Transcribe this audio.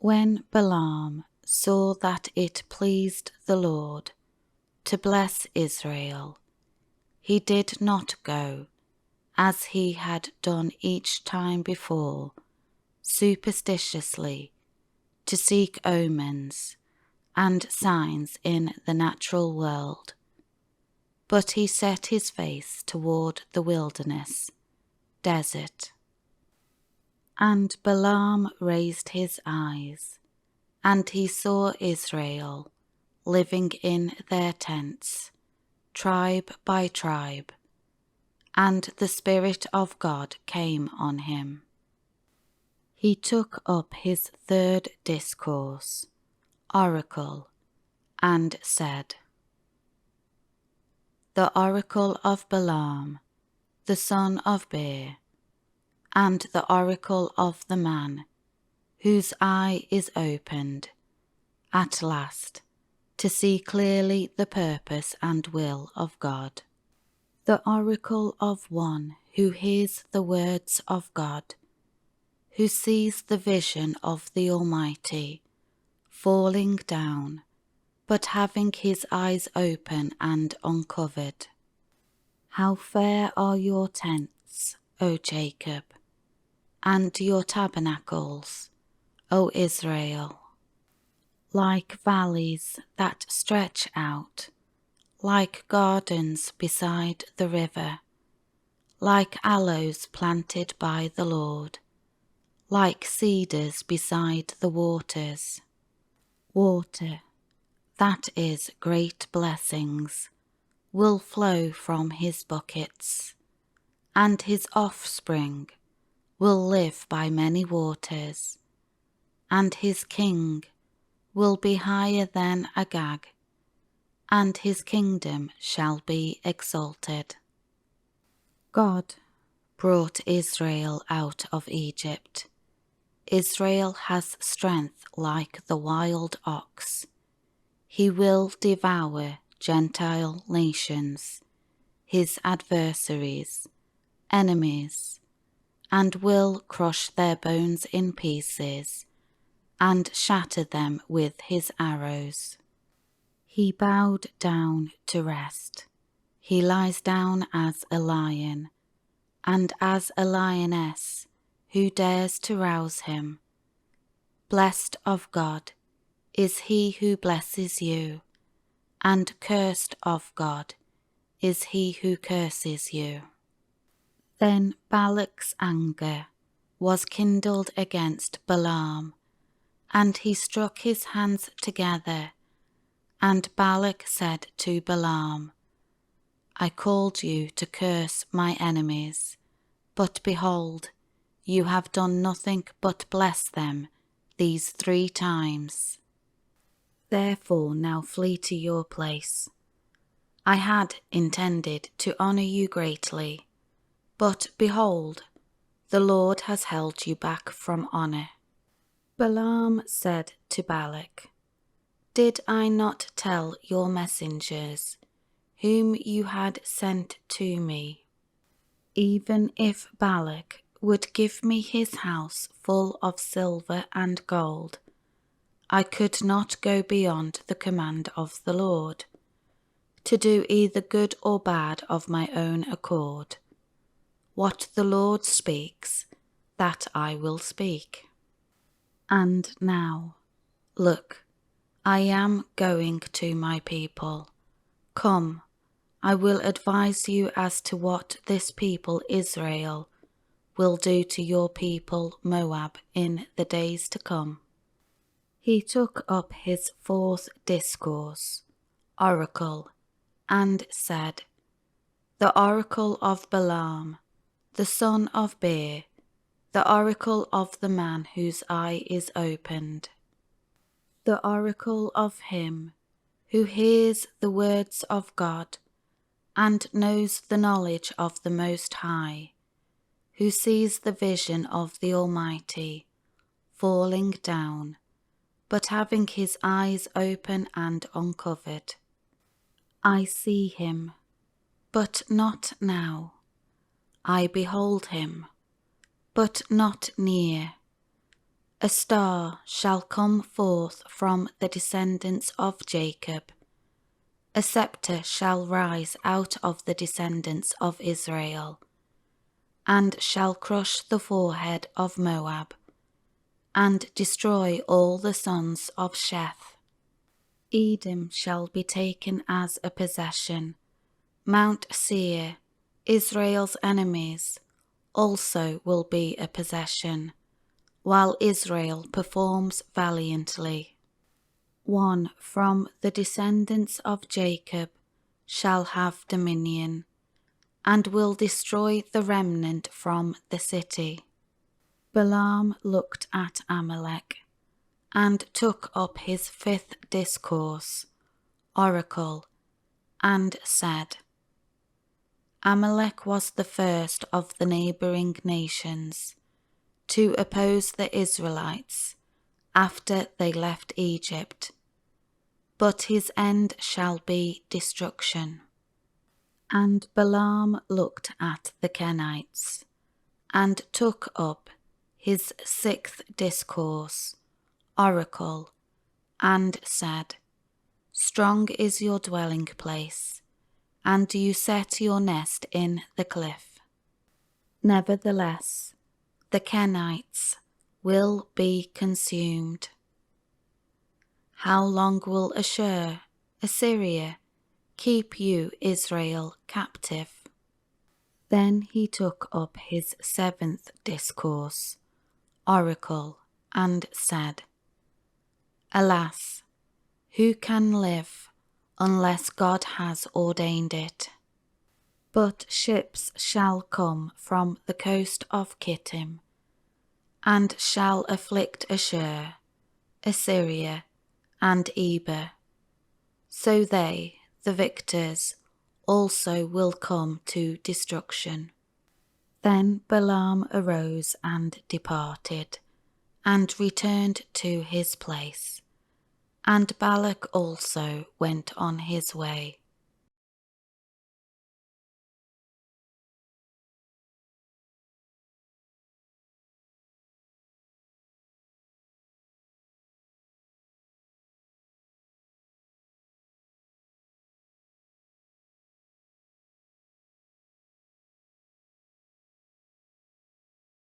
When Balaam saw that it pleased the Lord to bless Israel, he did not go, as he had done each time before, superstitiously, to seek omens and signs in the natural world, but he set his face toward the wilderness, desert. And Balaam raised his eyes, and he saw Israel living in their tents, tribe by tribe, and the Spirit of God came on him. He took up his third discourse, oracle, and said, The oracle of Balaam, the son of Peor, and the oracle of the man, whose eye is opened, at last, to see clearly the purpose and will of God. The oracle of one who hears the words of God, who sees the vision of the Almighty, falling down, but having his eyes open and uncovered. How fair are your tents, O Jacob, and your tabernacles, O Israel, like valleys that stretch out, like gardens beside the river, like aloes planted by the Lord, like cedars beside the waters. Water, that is great blessings, will flow from his buckets, and his offspring will live by many waters, and his king will be higher than Agag, and his kingdom shall be exalted. God brought Israel out of Egypt. Israel has strength like the wild ox. He will devour Gentile nations, his adversaries, enemies, and will crush their bones in pieces, and shatter them with his arrows. He bowed down to rest. He lies down as a lion, and as a lioness, who dares to rouse him. Blessed of God is he who blesses you, and cursed of God is he who curses you. Then Balak's anger was kindled against Balaam, and he struck his hands together, and Balak said to Balaam, I called you to curse my enemies, but behold, you have done nothing but bless them these 3 times. Therefore now flee to your place. I had intended to honour you greatly, but behold, the Lord has held you back from honour. Balaam said to Balak, Did I not tell your messengers, whom you had sent to me, even if Balak would give me his house full of silver and gold, I could not go beyond the command of the Lord, to do either good or bad of my own accord. What the Lord speaks, that I will speak. And now, look, I am going to my people. Come, I will advise you as to what this people Israel will do to your people Moab in the days to come. He took up his 4th discourse, oracle, and said, The oracle of Balaam, the son of Peor, the oracle of the man whose eye is opened, the oracle of him who hears the words of God and knows the knowledge of the Most High, who sees the vision of the Almighty, falling down, but having his eyes open and uncovered. I see him, but not now. I behold him, but not near. A star shall come forth from the descendants of Jacob. A sceptre shall rise out of the descendants of Israel, and shall crush the forehead of Moab, and destroy all the sons of Sheth. Edom shall be taken as a possession. Mount Seir, Israel's enemies, also will be a possession, while Israel performs valiantly. One from the descendants of Jacob shall have dominion, and will destroy the remnant from the city. Balaam looked at Amalek, and took up his 5th discourse, oracle, and said, Amalek was the first of the neighbouring nations to oppose the Israelites after they left Egypt, but his end shall be destruction. And Balaam looked at the Kenites, and took up his 6th discourse, oracle, and said, Strong is your dwelling place, and you set your nest in the cliff. Nevertheless, the Kenites will be consumed. How long will Ashur, Assyria, keep you, Israel, captive? Then he took up his 7th discourse, oracle, and said, Alas, who can live unless God has ordained it? But ships shall come from the coast of Kittim, and shall afflict Ashur, Assyria, and Eber. So they, the victors, also will come to destruction. Then Balaam arose and departed, and returned to his place, and Balak also went on his way.